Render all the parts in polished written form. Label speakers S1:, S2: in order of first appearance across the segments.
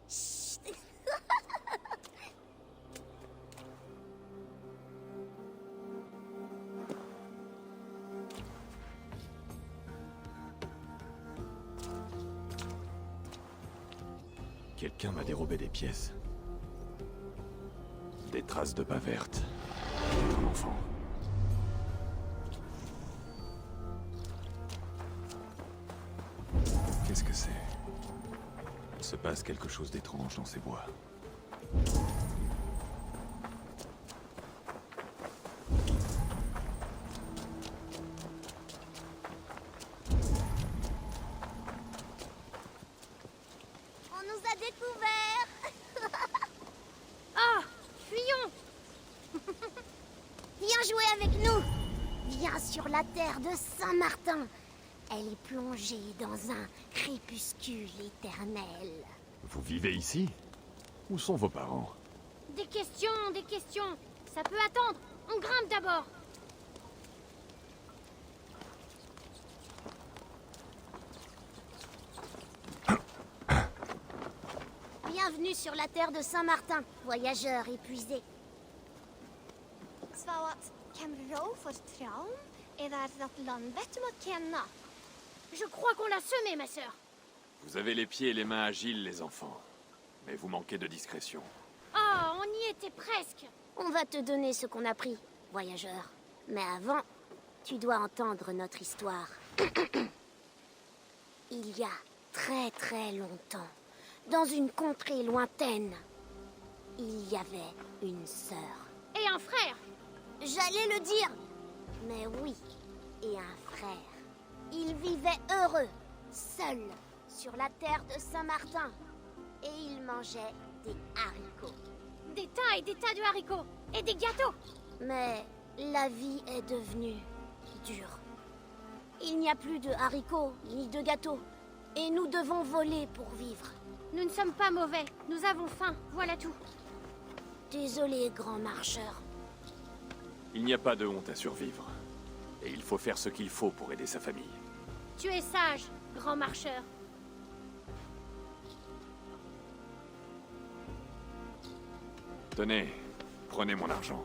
S1: Chut.
S2: Quelqu'un m'a dérobé des pièces. Des traces de pas vertes. Un enfant. Qu'est-ce que c'est? Il se passe quelque chose d'étrange dans ces bois.
S1: On nous a découverts.
S3: Ah, fuyons!
S1: Viens jouer avec nous. Viens sur la terre de Saint-Martin. Elle est plongée dans un crépuscule éternel.
S2: Vous vivez ici? Où sont vos parents?
S3: Des questions, des questions. Ça peut attendre. On grimpe d'abord.
S1: Bienvenue sur la terre de Saint-Martin, voyageur épuisé.
S3: Je crois qu'on l'a semé, ma sœur.
S2: Vous avez les pieds et les mains agiles, les enfants. Mais vous manquez de discrétion.
S3: Oh, on y était presque.
S1: On va te donner ce qu'on a pris, voyageur. Mais avant, tu dois entendre notre histoire. Il y a très très longtemps, dans une contrée lointaine, il y avait une sœur.
S3: Et un frère.
S1: J'allais le dire. Mais oui, et un frère. Ils vivaient heureux, seuls, sur la terre de Saint-Martin. Et ils mangeaient des haricots.
S3: Des tas et des tas de haricots. Et des gâteaux.
S1: Mais la vie est devenue dure. Il n'y a plus de haricots, ni de gâteaux. Et nous devons voler pour vivre.
S3: Nous ne sommes pas mauvais. Nous avons faim. Voilà tout.
S1: Désolé, grand marcheur.
S2: Il n'y a pas de honte à survivre. Et il faut faire ce qu'il faut pour aider sa famille.
S3: Tu es sage, grand marcheur.
S2: Tenez, prenez mon argent.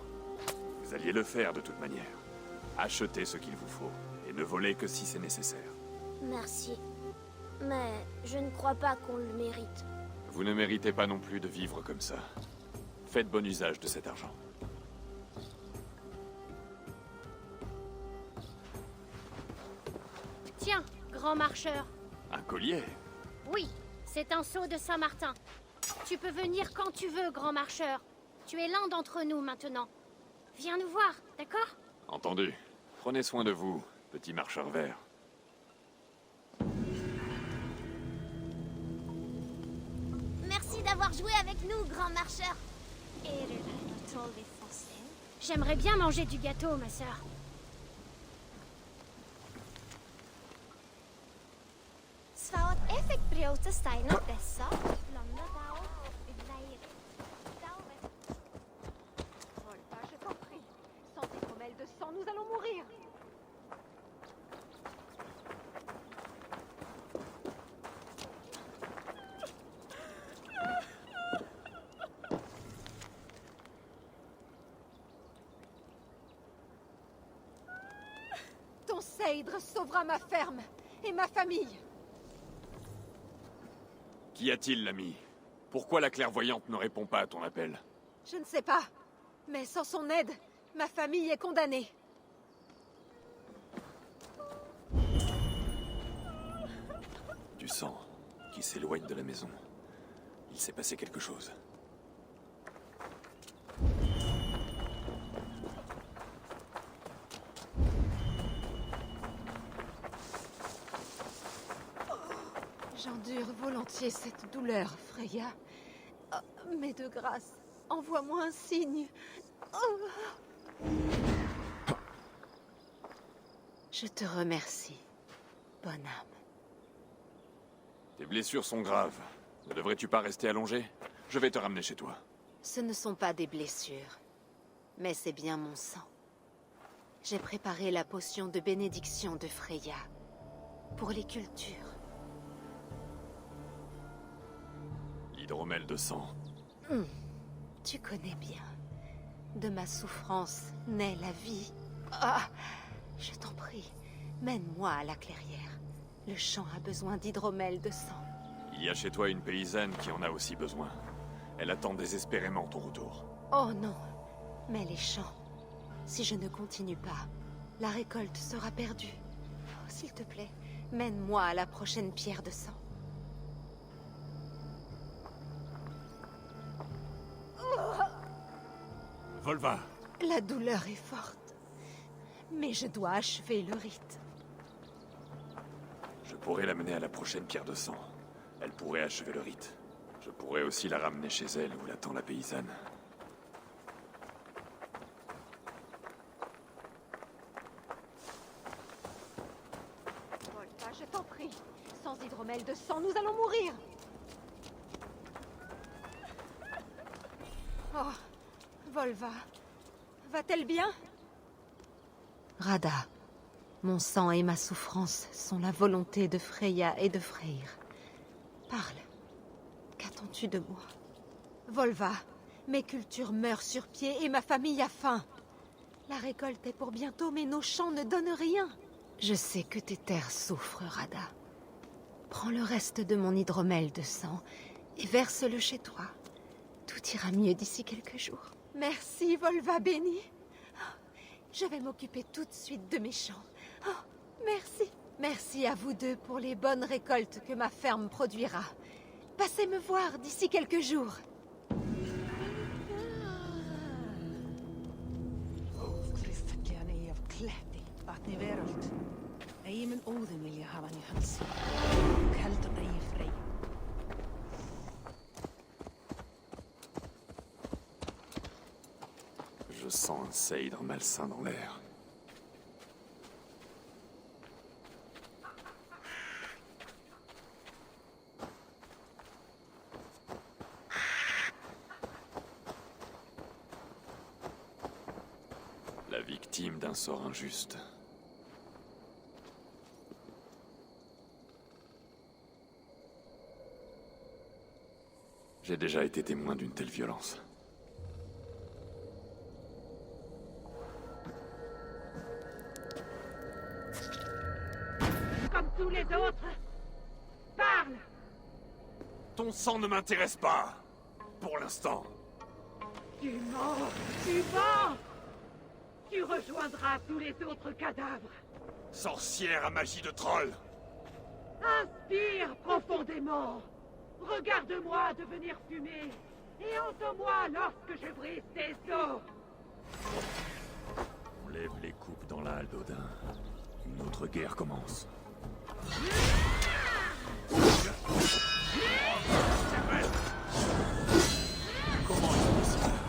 S2: Vous alliez le faire de toute manière. Achetez ce qu'il vous faut, et ne volez que si c'est nécessaire.
S1: Merci. Mais je ne crois pas qu'on le mérite.
S2: Vous ne méritez pas non plus de vivre comme ça. Faites bon usage de cet argent.
S3: Tiens, grand marcheur.
S2: Un collier?
S3: Oui, c'est un sceau de Saint-Martin. Tu peux venir quand tu veux, grand marcheur. Tu es l'un d'entre nous maintenant. Viens nous voir, d'accord?
S2: Entendu. Prenez soin de vous, petit marcheur vert.
S1: Merci d'avoir joué avec nous, grand marcheur.
S3: J'aimerais bien manger du gâteau, ma sœur.
S4: Je t'en prie. Sans tes promesses de sang, nous allons mourir. Ton Seydre sauvera ma ferme et ma famille.
S2: Qu'y a-t-il, l'ami? Pourquoi la clairvoyante ne répond pas à ton appel?
S4: Je ne sais pas, mais sans son aide, ma famille est condamnée.
S2: Du sang qui s'éloigne de la maison. Il s'est passé quelque chose.
S4: J'endure volontiers cette douleur, Freya. Oh, mais de grâce, envoie-moi un signe. Oh. Je te remercie, bonne âme.
S2: Tes blessures sont graves. Ne devrais-tu pas rester allongé? Je vais te ramener chez toi.
S4: Ce ne sont pas des blessures, mais c'est bien mon sang. J'ai préparé la potion de bénédiction de Freya pour les cultures.
S2: l'hydromel de sang.
S4: Tu connais bien. De ma souffrance naît la vie. Ah, je t'en prie, mène-moi à la clairière. Le champ a besoin d'hydromel de sang.
S2: Il y a chez toi une paysanne qui en a aussi besoin. Elle attend désespérément ton retour.
S4: Oh non, mais les champs. Si je ne continue pas, la récolte sera perdue. Oh, s'il te plaît, mène-moi à la prochaine pierre de sang.
S2: Volva!
S4: La douleur est forte, mais je dois achever le rite.
S2: Je pourrais l'amener à la prochaine pierre de sang. Elle pourrait achever le rite. Je pourrais aussi la ramener chez elle où l'attend la paysanne.
S4: Volva, je t'en prie. Sans hydromel de sang, nous allons mourir. Oh, Volva, va-t-elle bien? Radha, mon sang et ma souffrance sont la volonté de Freya et de Freyr. Parle. Qu'attends-tu de moi? Volva, mes cultures meurent sur pied et ma famille a faim. La récolte est pour bientôt, mais nos champs ne donnent rien. Je sais que tes terres souffrent, Radha. Prends le reste de mon hydromel de sang et verse-le chez toi. Tout ira mieux d'ici quelques jours. Merci, Volva bénie. Je vais m'occuper tout de suite de mes champs. Oh, merci. Merci à vous deux pour les bonnes récoltes que ma ferme produira. Passez me voir d'ici quelques jours.
S2: Je sens un seidre malsain dans l'air. La victime d'un sort injuste. J'ai déjà été témoin d'une telle violence.
S5: Comme tous les autres. Parle!
S2: Ton sang ne m'intéresse pas, pour l'instant.
S5: Tu mens! Tu mens! Tu rejoindras tous les autres cadavres.
S2: Sorcière à magie de troll!
S5: Inspire profondément. Regarde-moi devenir fumée. Et entends-moi lorsque je brise tes os.
S2: On lève les coupes dans la halle d'Odin. Une autre guerre commence. Comment est-ce possible?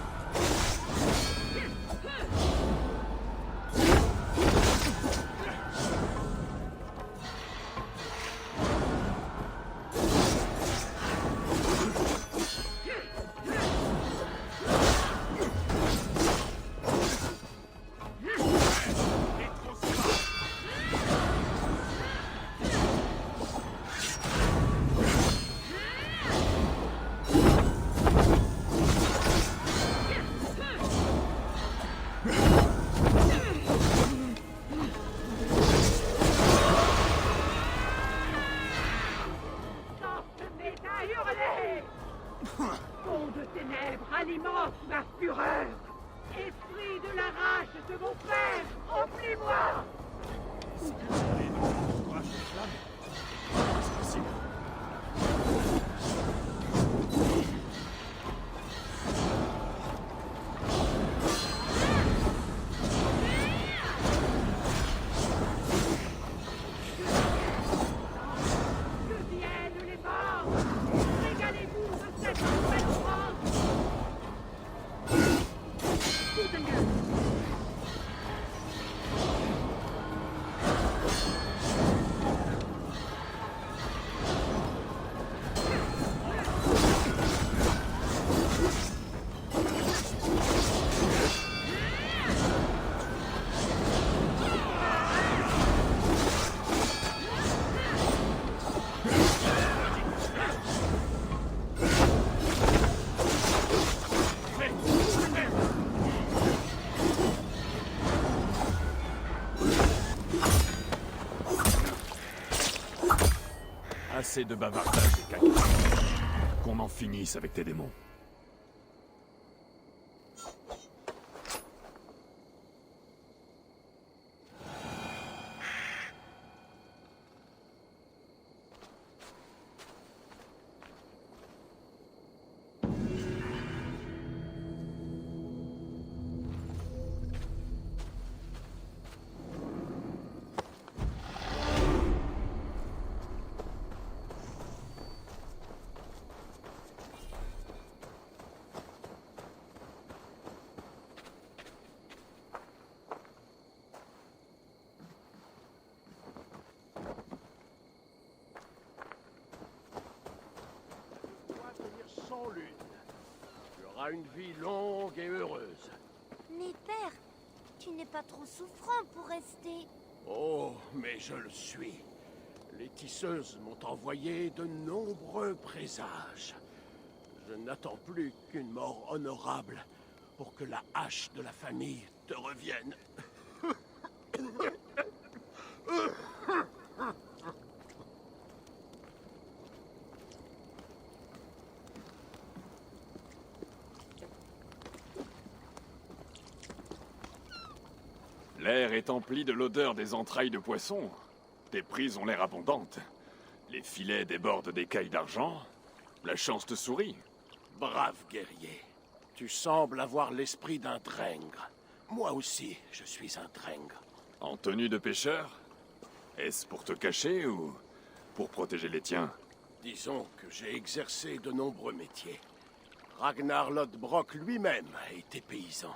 S2: Assez de bavardage et caca. Qu'on en finisse avec tes démons.
S6: Sans lune. Tu auras une vie longue et heureuse.
S1: Mais père, tu n'es pas trop souffrant pour rester.
S6: Oh, mais je le suis. Les tisseuses m'ont envoyé de nombreux présages. Je n'attends plus qu'une mort honorable pour que la hache de la famille te revienne.
S2: L'air est empli de l'odeur des entrailles de poisson. Tes prises ont l'air abondantes. Les filets débordent d'écailles d'argent. La chance te sourit.
S6: Brave guerrier. Tu sembles avoir l'esprit d'un drengre. Moi aussi, je suis un drengre.
S2: En tenue de pêcheur? Est-ce pour te cacher ou pour protéger les tiens?
S6: Disons que j'ai exercé de nombreux métiers. Ragnar Lodbrok lui-même a été paysan.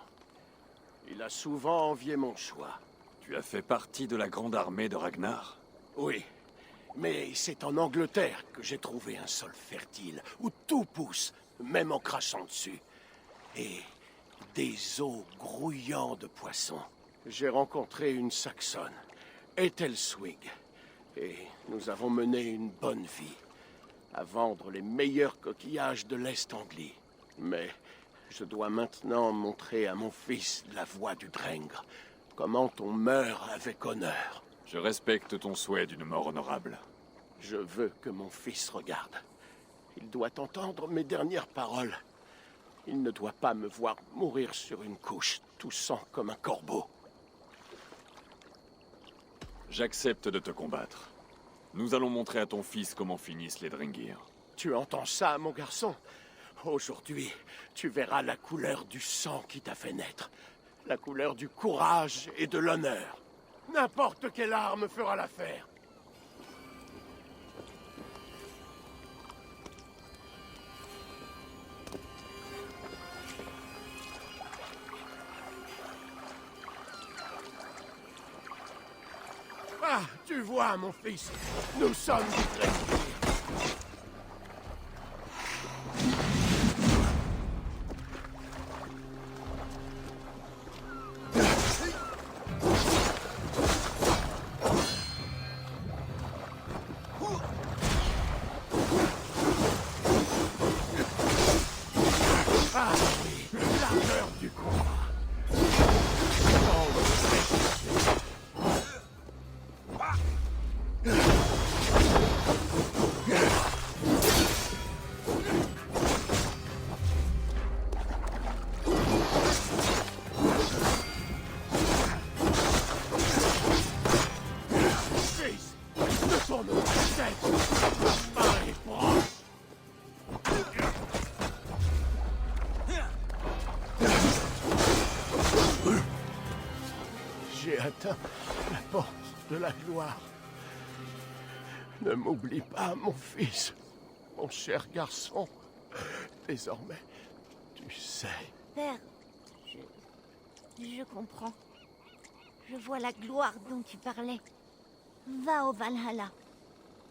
S6: Il a souvent envié mon choix.
S2: Tu as fait partie de la grande armée de Ragnar?
S6: Oui, mais c'est en Angleterre que j'ai trouvé un sol fertile, où tout pousse, même en crachant dessus. Et des eaux grouillant de poissons. J'ai rencontré une Saxonne, Ethelswig, et nous avons mené une bonne vie, à vendre les meilleurs coquillages de l'Est Anglie. Mais je dois maintenant montrer à mon fils la voie du drengre, comment on meurt avec honneur.
S2: Je respecte ton souhait d'une mort honorable.
S6: Je veux que mon fils regarde. Il doit entendre mes dernières paroles. Il ne doit pas me voir mourir sur une couche, toussant comme un corbeau.
S2: J'accepte de te combattre. Nous allons montrer à ton fils comment finissent les Drengir.
S6: Tu entends ça, mon garçon? Aujourd'hui, tu verras la couleur du sang qui t'a fait naître. La couleur du courage et de l'honneur. N'importe quelle arme fera l'affaire. Ah, tu vois, mon fils, nous sommes des Drengir. Ah oui, l'ardeur du combat. Oh, fils, ne tourne pas la tête. Ma main est proche. J'ai atteint la porte de la gloire. Ne m'oublie pas, mon fils, mon cher garçon. Désormais, tu sais.
S1: Père, je comprends. Je vois la gloire dont tu parlais. Va au Valhalla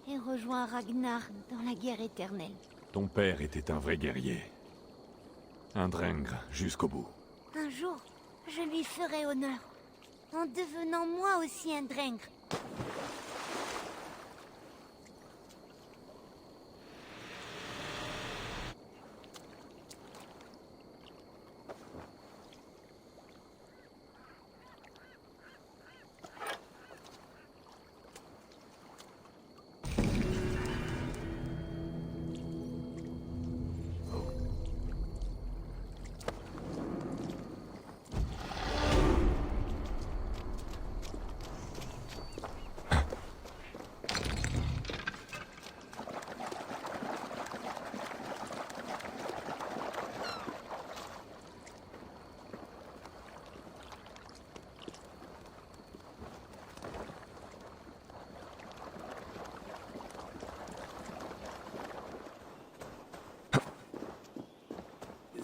S1: et rejoins Ragnar dans la guerre éternelle.
S2: Ton père était un vrai guerrier. Un Drengr jusqu'au bout.
S1: Un jour, je lui ferai honneur, en devenant moi aussi un Drengr.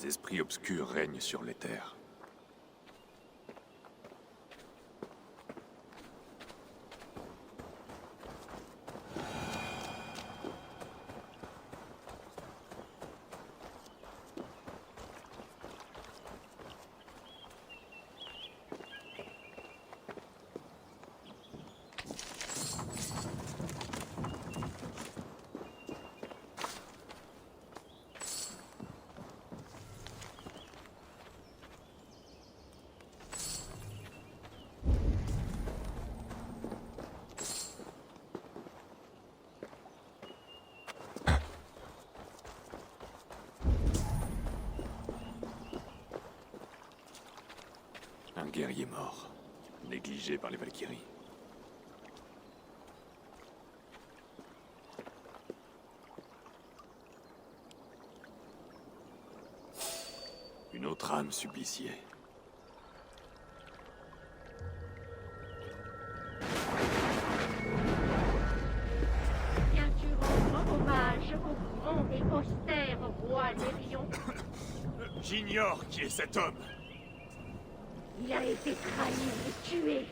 S2: Des esprits obscurs règnent sur les terres. Un guerrier mort, négligé par les Valkyries. Une autre âme suppliciée.
S5: Viens-tu rendre hommage au grand et austère roi Lérion?
S2: J'ignore qui est cet homme.
S5: Il a été trahi et tué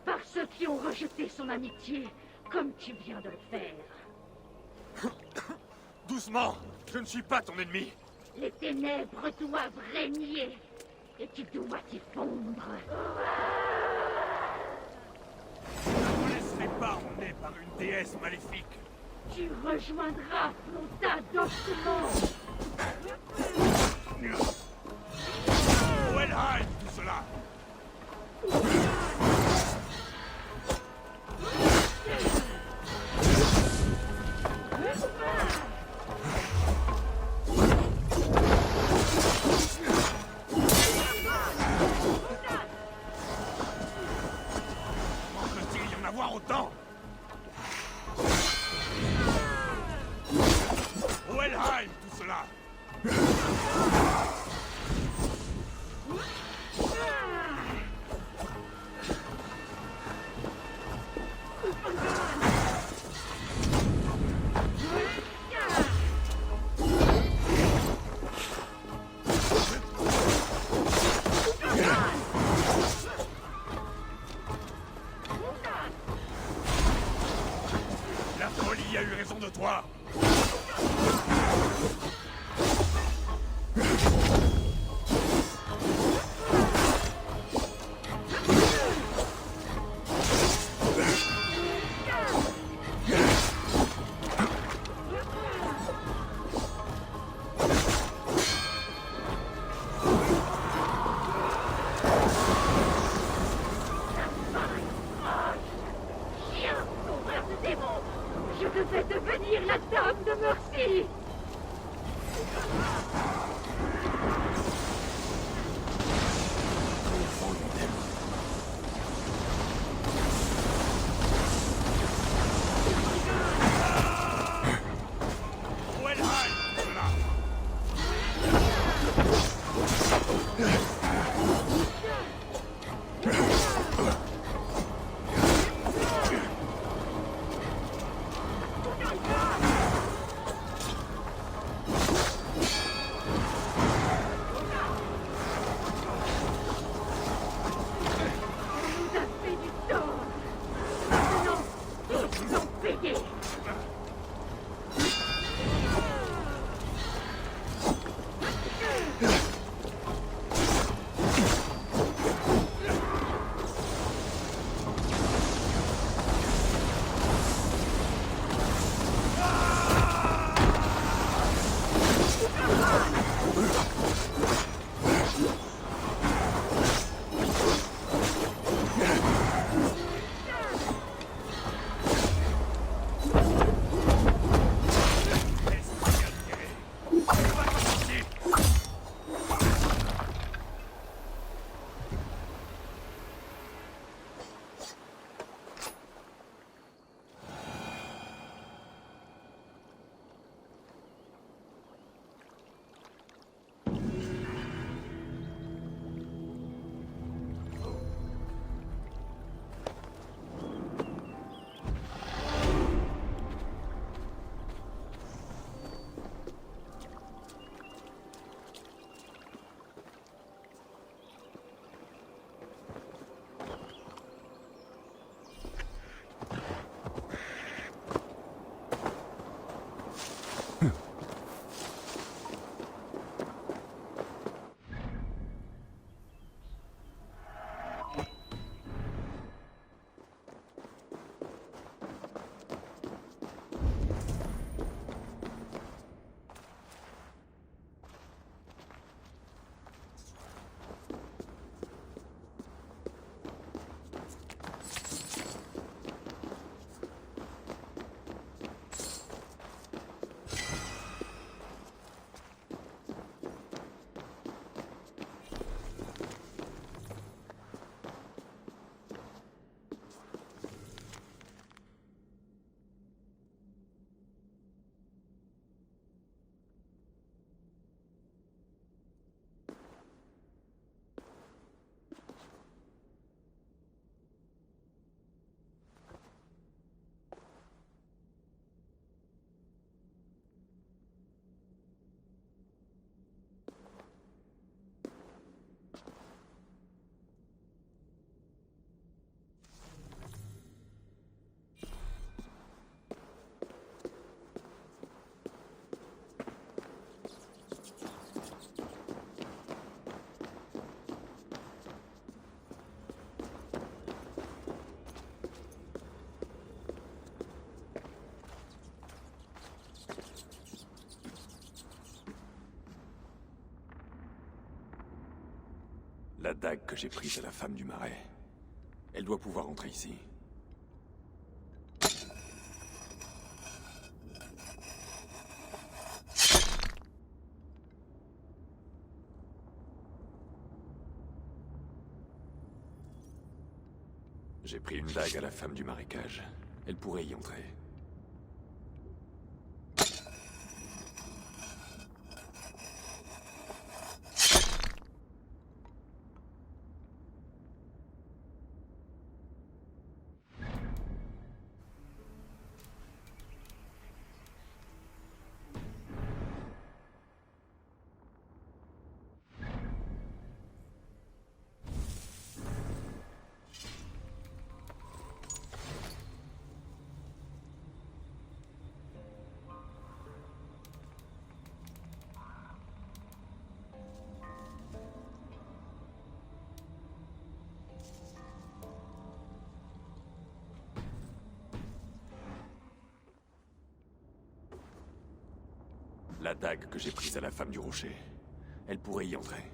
S5: par ceux qui ont rejeté son amitié, comme tu viens de le faire.
S2: Doucement, je ne suis pas ton ennemi.
S5: Les ténèbres doivent régner, et tu dois t'y fondre.
S2: Je ne me laisserai pas emmener par une déesse maléfique.
S5: Tu rejoindras Flota d'Ossemont.
S2: Helheim, tout cela. Comment peut-il y en avoir autant? Helheim, tout cela. La folie a eu raison de toi.
S5: Chien, sauveur de démons, je devais devenir la dame
S2: La dague que j'ai prise à la femme du marais. Elle doit pouvoir entrer ici. J'ai pris une dague à la femme du marécage. Elle pourrait y entrer. La dague que j'ai prise à la femme du rocher. Elle pourrait y entrer.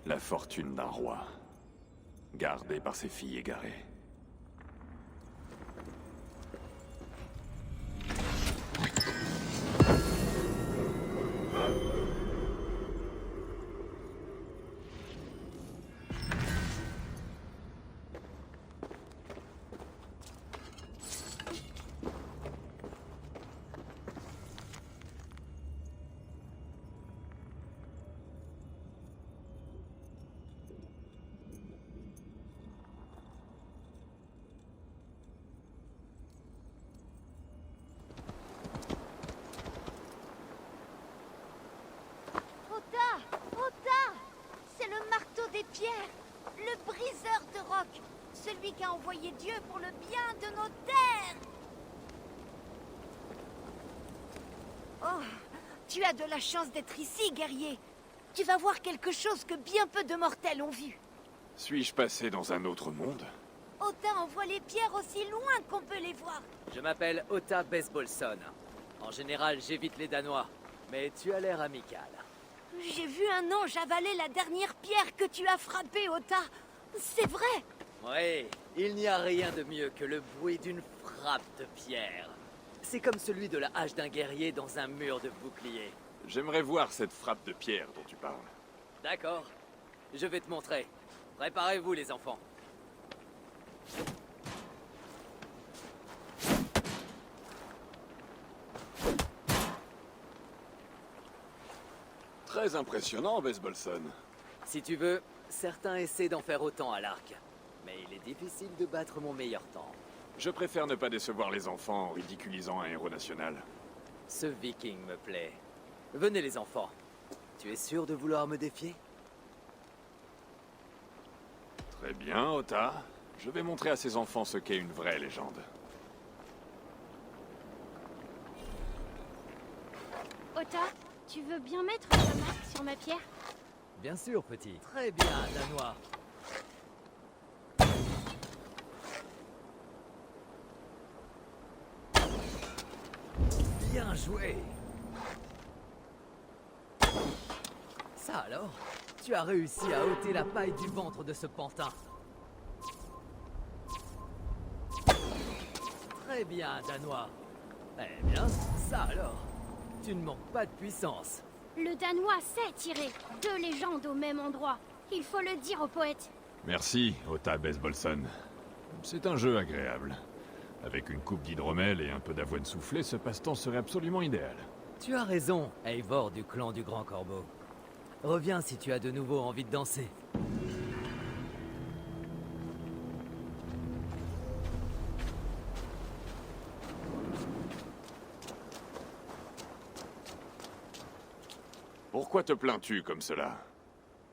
S2: La fortune d'un roi, gardée par ses filles égarées.
S1: Ota! C'est le marteau des pierres, le briseur de roc, celui qu'a envoyé Dieu pour le bien de nos terres. Oh, tu as de la chance d'être ici, guerrier. Tu vas voir quelque chose que bien peu de mortels ont vu.
S2: Suis-je passé dans un autre monde?
S1: Ota envoie les pierres aussi loin qu'on peut les voir.
S7: Je m'appelle Ota Besbolson. En général, j'évite les Danois, mais tu as l'air amical.
S1: J'ai vu un ange avaler la dernière pierre que tu as frappée, Ota. C'est vrai.
S7: Oui, il n'y a rien de mieux que le bruit d'une frappe de pierre. C'est comme celui de la hache d'un guerrier dans un mur de bouclier.
S2: J'aimerais voir cette frappe de pierre dont tu parles.
S7: D'accord, je vais te montrer. Préparez-vous, les enfants.
S2: Très impressionnant, Besbolson.
S7: Si tu veux, certains essaient d'en faire autant à l'arc. Mais il est difficile de battre mon meilleur temps.
S2: Je préfère ne pas décevoir les enfants en ridiculisant un héros national.
S7: Ce viking me plaît. Venez, les enfants. Tu es sûr de vouloir me défier?
S2: Très bien, Ota. Je vais montrer à ces enfants ce qu'est une vraie légende.
S3: Ota, tu veux bien mettre ta marque sur ma pierre?
S7: Bien sûr, petit. Très bien, Danois. Bien joué. Ça alors, tu as réussi à ôter la paille du ventre de ce pantin. Très bien, Danois. Eh bien, ça alors, tu ne manques pas de puissance.
S3: Le Danois sait tirer 2 légendes au même endroit. Il faut le dire au poète.
S2: Merci, Ota Besbolson. C'est un jeu agréable. Avec une coupe d'hydromel et un peu d'avoine soufflée, ce passe-temps serait absolument idéal.
S7: Tu as raison, Eivor du clan du Grand Corbeau. Reviens si tu as de nouveau envie de danser.
S2: Pourquoi te plains-tu comme cela?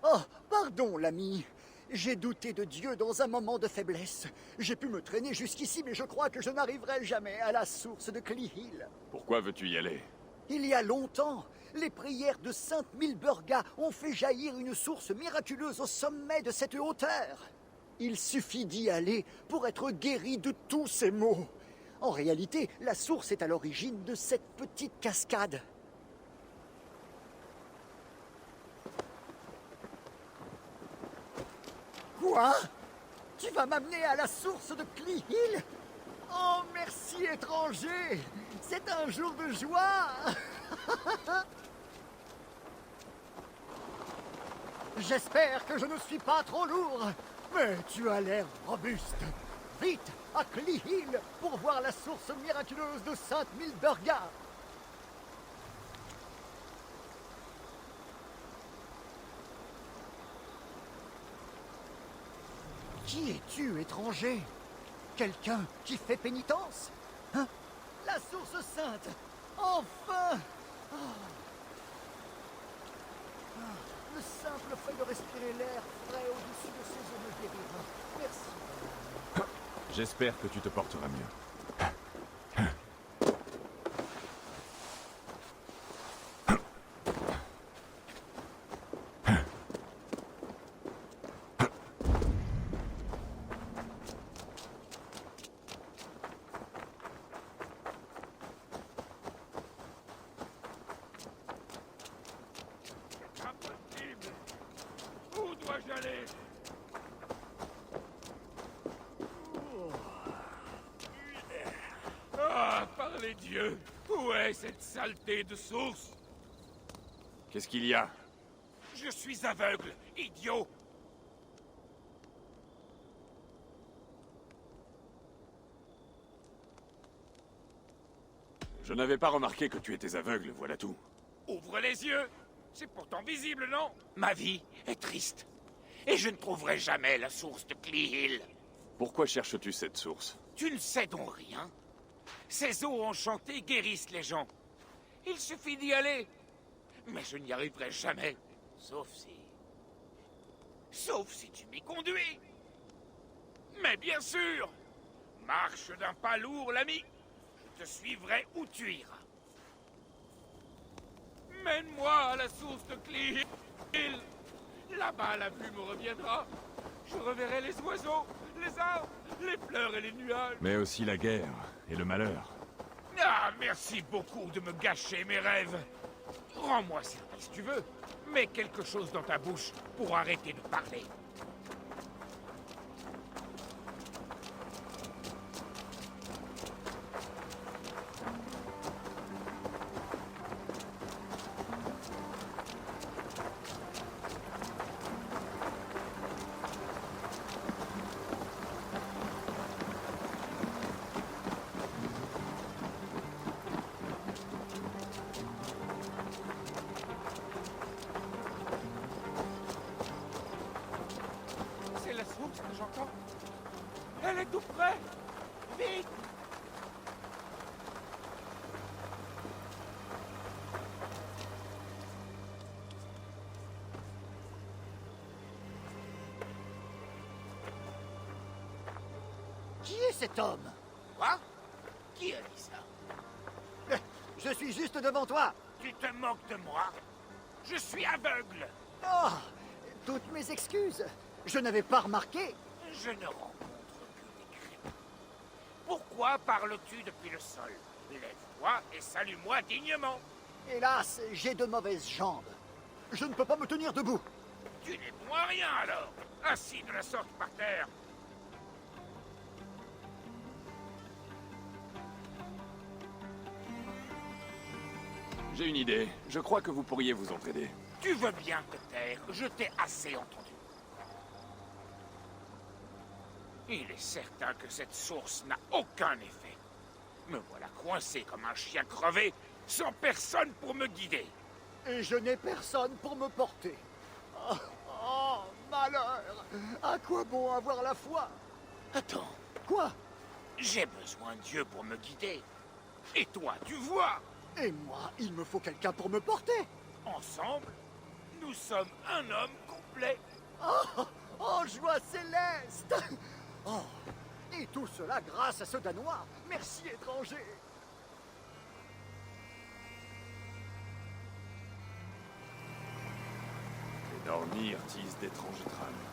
S8: Oh, pardon, l'ami. J'ai douté de Dieu dans un moment de faiblesse. J'ai pu me traîner jusqu'ici, mais je crois que je n'arriverai jamais à la source de Clehill.
S2: Pourquoi veux-tu y aller?
S8: Il y a longtemps, les prières de Sainte Milburga ont fait jaillir une source miraculeuse au sommet de cette hauteur. Il suffit d'y aller pour être guéri de tous ces maux. En réalité, la source est à l'origine de cette petite cascade. Quoi? Tu vas m'amener à la source de Clehill? Oh, merci, étranger! C'est un jour de joie! J'espère que je ne suis pas trop lourd, mais tu as l'air robuste. Vite, à Clehill, pour voir la source miraculeuse de Sainte Milburga. Qui es-tu, étranger? Quelqu'un qui fait pénitence? Hein? La source sainte! Enfin! Le simple fait de respirer l'air frais au-dessus de ces eaux me guérira. Merci.
S2: J'espère que tu te porteras mieux.
S9: Impossible! Où dois-je aller? Ah, par les dieux! Où est cette saleté de source?
S2: Qu'est-ce qu'il y a?
S9: Je suis aveugle, idiot!
S2: Je n'avais pas remarqué que tu étais aveugle, voilà tout.
S9: Ouvre les yeux! C'est pourtant visible, non? Ma vie est triste. Et je ne trouverai jamais la source de Clehill.
S2: Pourquoi cherches-tu cette source?
S9: Tu ne sais donc rien? Ces eaux enchantées guérissent les gens. Il suffit d'y aller. Mais je n'y arriverai jamais. Sauf si tu m'y conduis. Mais bien sûr! Marche d'un pas lourd, l'ami. Je te suivrai où tu iras. Mène-moi à la source de Clehill. Là-bas, la vue me reviendra. Je reverrai les oiseaux, les arbres, les fleurs et les nuages.
S2: Mais aussi la guerre et le malheur.
S9: Ah, merci beaucoup de me gâcher mes rêves. Rends-moi service si tu veux. Mets quelque chose dans ta bouche pour arrêter de parler. C'est la source que j'entends. Elle est tout près. Vite!
S8: Qui est cet homme?
S9: Quoi? Qui a dit ça?
S8: Je suis juste devant toi.
S9: Tu te moques de moi? Je suis aveugle.
S8: Oh, toutes mes excuses. Je n'avais pas remarqué.
S9: Je ne rencontre que des crétins. Pourquoi parles-tu depuis le sol? Lève-toi et salue-moi dignement.
S8: Hélas, j'ai de mauvaises jambes. Je ne peux pas me tenir debout.
S9: Tu n'es bon à rien alors. Assis de la sorte par terre.
S2: J'ai une idée. Je crois que vous pourriez vous entraider.
S9: Tu veux bien te taire, je t'ai assez entendu. Il est certain que cette source n'a aucun effet. Me voilà coincé comme un chien crevé, sans personne pour me guider.
S8: Et je n'ai personne pour me porter. Oh, oh, malheur! À quoi bon avoir la foi?
S9: Attends,
S8: Quoi?
S9: j'ai besoin de Dieu pour me guider. Et toi, tu vois,
S8: Et moi, il me faut quelqu'un pour me porter.
S9: ensemble, nous sommes un homme complet.
S8: Oh, oh, joie céleste! Oh, et tout cela grâce à ce Danois. Merci, étranger.
S2: Les Nornir tissent d'étranges trames.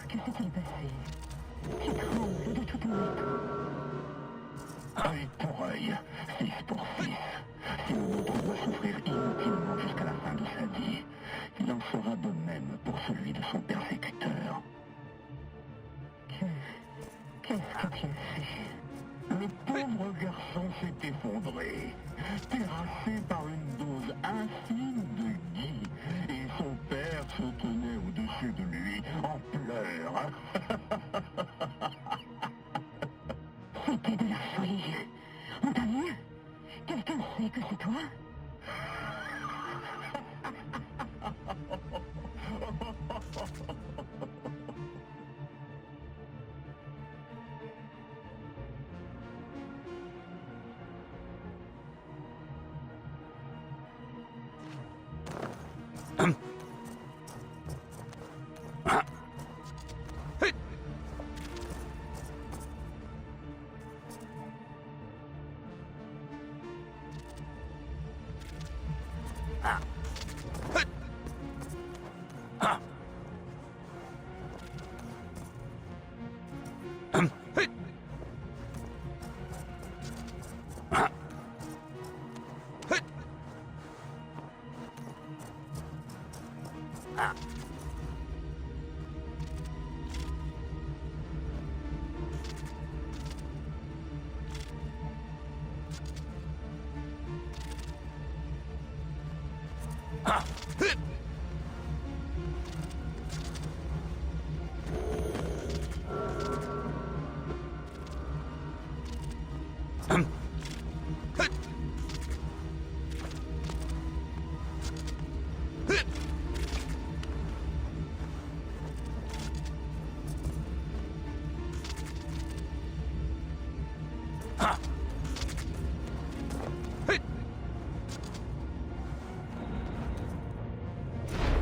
S10: Que s'est-il passé? Tu trembles de tout ton étau. Œil pour œil, 6 pour 6. Si l'autre doit souffrir inutilement jusqu'à la fin de sa vie, il en fera de même pour celui de son persécuteur. Qu'est-ce que tu as fait? Le pauvre garçon s'est effondré, terrassé par une dose infime de gui, et son père se tenait au-dessus de lui en pleurs. C'était de la folie. On t'a vu? Quelqu'un sait que c'est toi?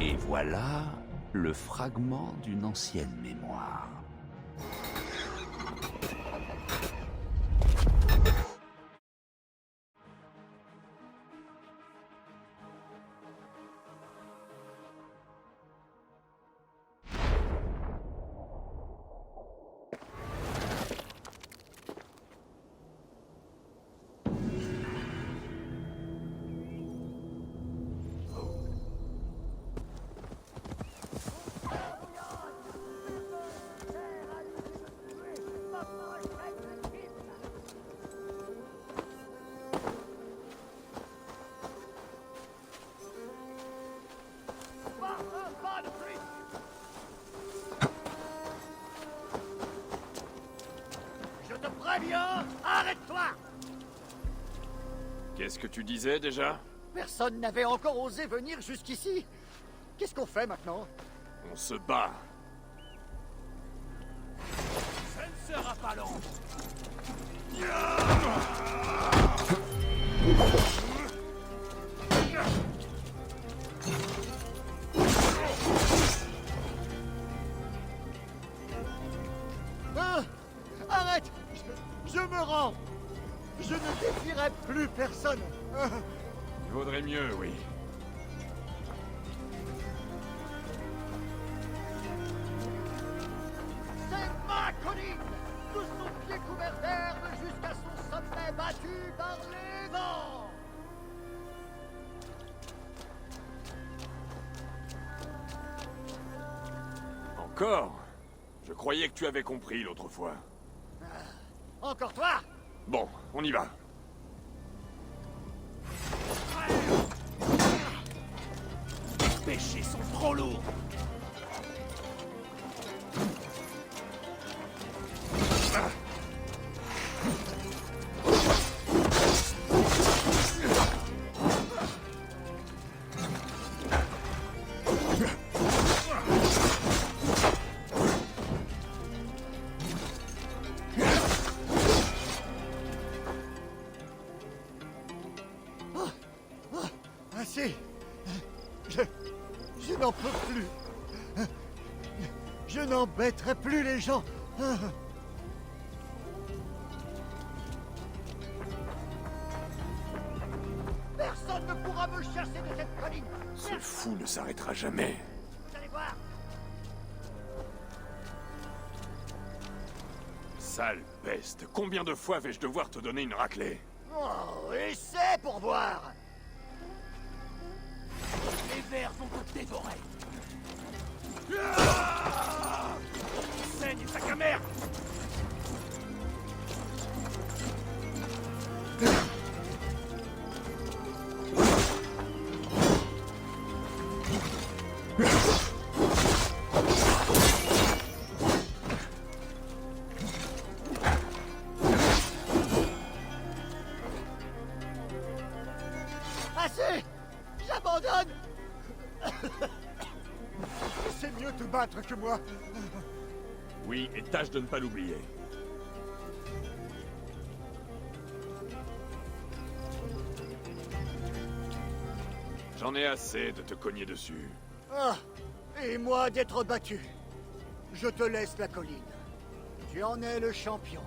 S11: Et voilà le fragment d'une ancienne mémoire.
S8: Je te préviens, arrête-toi!
S2: Qu'est-ce que tu disais déjà?
S8: Personne n'avait encore osé venir jusqu'ici. Qu'est-ce qu'on fait maintenant?
S2: On se bat.
S6: sera pas lent.
S8: Ah, arrête! Je me rends! Je ne défierai plus personne! Ah.
S2: Il vaudrait mieux, oui.
S8: C'est ma colline! De son pied couvert d'herbe jusqu'à son sommet battu par les vents!
S2: Encore? Je croyais que tu avais compris l'autre fois.
S8: Encore toi?
S2: Bon, on y va.
S6: Les péchés sont trop lourds.
S8: Assez! Je n'en peux plus! Je n'embêterai plus les gens! Personne ne pourra me chasser de cette colline!
S2: Ce fou ne s'arrêtera jamais.
S8: Vous allez voir!
S2: Sale peste, combien de fois vais-je devoir te donner une raclée?
S8: Oh, essaie pour voir!
S6: Les vers vont te dévorer. Saigne, sac à merde.
S8: Assez! J'abandonne! C'est mieux te battre que moi.
S2: Oui, et tâche de ne pas l'oublier. J'en ai assez de te cogner dessus.
S8: Ah, et moi d'être battu. Je te laisse la colline. Tu en es le champion.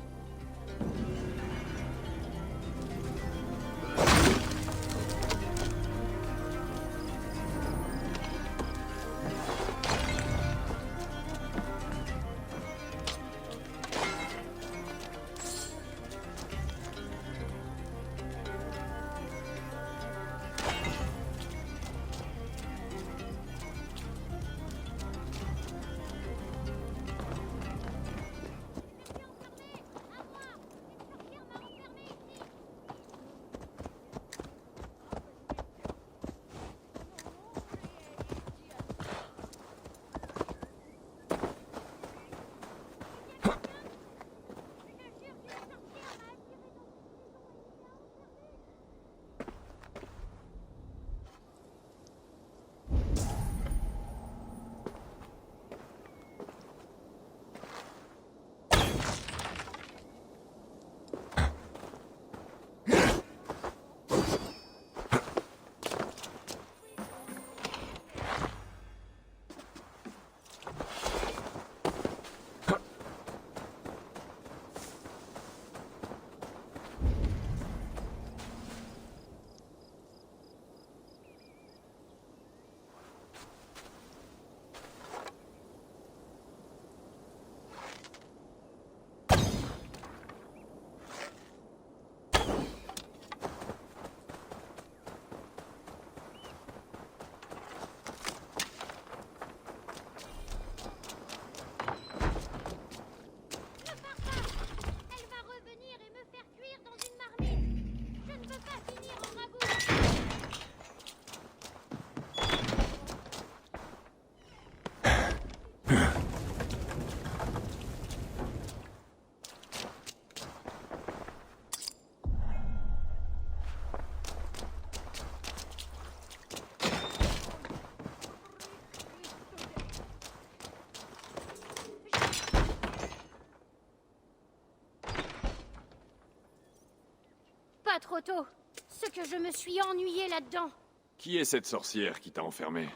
S3: pas trop tôt. Ce que je me suis ennuyée là-dedans.
S2: Qui est cette sorcière qui t'a enfermé?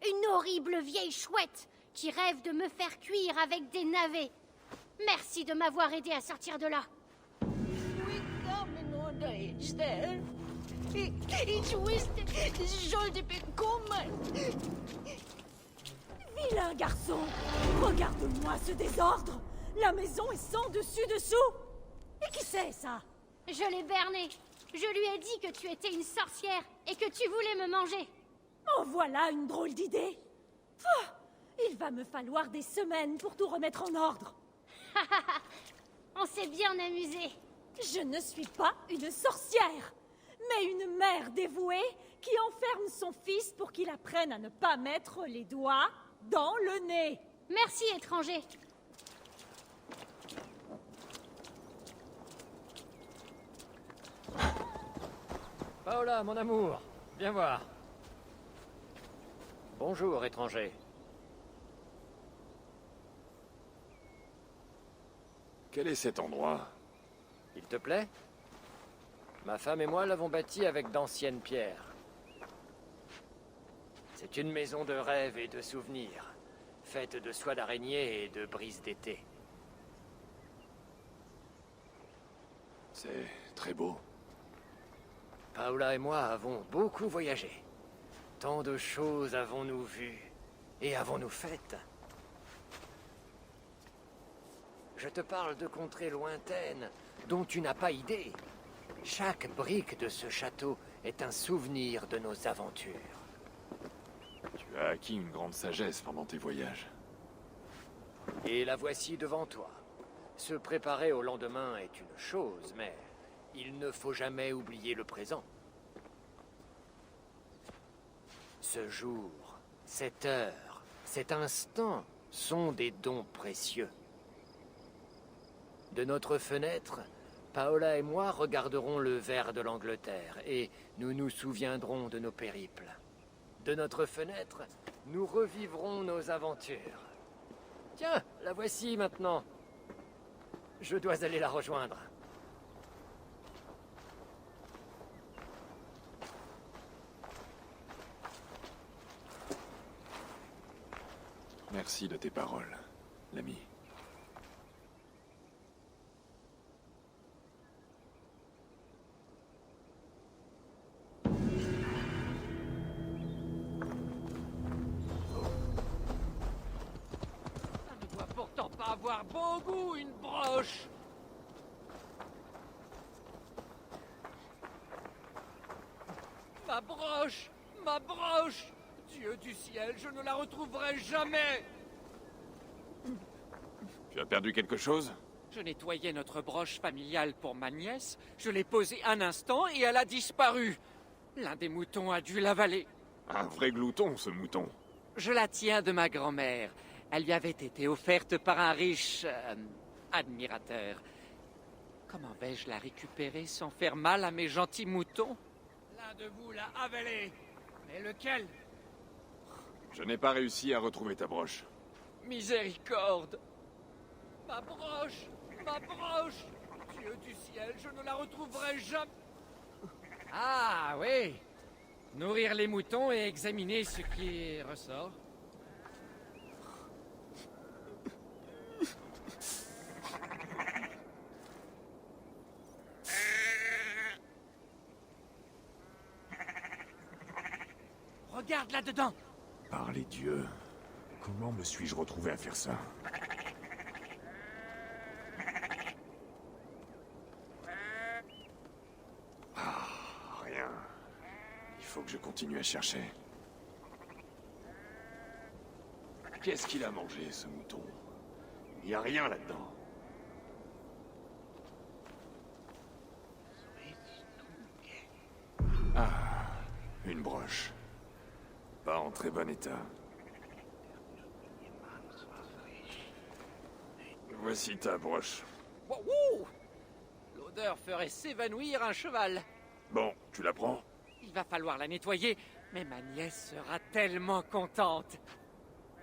S3: Une horrible vieille chouette qui rêve de me faire cuire avec des navets. Merci de m'avoir aidé à sortir de là.
S5: Vilain garçon! Regarde-moi ce désordre! La maison est sans dessus-dessous! Et qui c'est, ça?
S3: Je l'ai berné. Je lui ai dit que tu étais une sorcière et que tu voulais me manger.
S5: Oh, voilà une drôle d'idée! Pouh, il va me falloir des semaines pour tout remettre en ordre.
S3: On s'est bien amusé.
S5: Je ne suis pas une sorcière, mais une mère dévouée qui enferme son fils pour qu'il apprenne à ne pas mettre les doigts dans le nez.
S3: Merci, étranger.
S12: Paola, mon amour, viens voir. Bonjour, étranger.
S2: Quel est cet endroit?
S12: Il te plaît? Ma femme et moi l'avons bâti avec d'anciennes pierres. C'est une maison de rêves et de souvenirs, faite de soie d'araignée et de brises d'été.
S2: C'est très beau.
S12: Paola et moi avons beaucoup voyagé. Tant de choses avons-nous vues et avons-nous faites. Je te parle de contrées lointaines dont tu n'as pas idée. Chaque brique de ce château est un souvenir de nos aventures.
S2: Tu as acquis une grande sagesse pendant tes voyages.
S12: Et la voici devant toi. Se préparer au lendemain est une chose, mais il ne faut jamais oublier le présent. Ce jour, cette heure, cet instant sont des dons précieux. De notre fenêtre, Paola et moi regarderons le vert de l'Angleterre et nous nous souviendrons de nos périples. De notre fenêtre, nous revivrons nos aventures. Tiens, la voici maintenant. Je dois aller la rejoindre.
S2: Merci de tes paroles, l'ami.
S9: Ça ne doit pourtant pas avoir bon goût, une broche. Ma broche! Ma broche! Dieu du ciel, je ne la retrouverai jamais!
S2: Tu as perdu quelque chose?
S9: Je nettoyais notre broche familiale pour ma nièce, je l'ai posée un instant et elle a disparu. L'un des moutons a dû l'avaler.
S2: Un vrai glouton, ce mouton.
S9: Je la tiens de ma grand-mère. Elle lui avait été offerte par un riche... admirateur. Comment vais-je la récupérer sans faire mal à mes gentils moutons? L'un de vous l'a avalée. Mais lequel?
S2: Je n'ai pas réussi à retrouver ta broche.
S9: Miséricorde! Ma broche! Ma broche! Dieu du ciel, je ne la retrouverai jamais! Ah, oui! Nourrir les moutons et examiner ce qui ressort. Regarde là-dedans!
S2: Par les dieux, comment me suis-je retrouvé à faire ça? Ah, rien. Il faut que je continue à chercher. Qu'est-ce qu'il a mangé, ce mouton? Il n'y a rien là-dedans. Ah, une broche. Pas en très bon état. Voici ta broche.
S9: Wouhou! L'odeur ferait s'évanouir un cheval.
S2: Bon, tu la prends?
S9: Il va falloir la nettoyer, mais ma nièce sera tellement contente.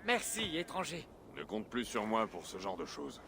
S9: Merci, étranger.
S2: Ne compte plus sur moi pour ce genre de choses.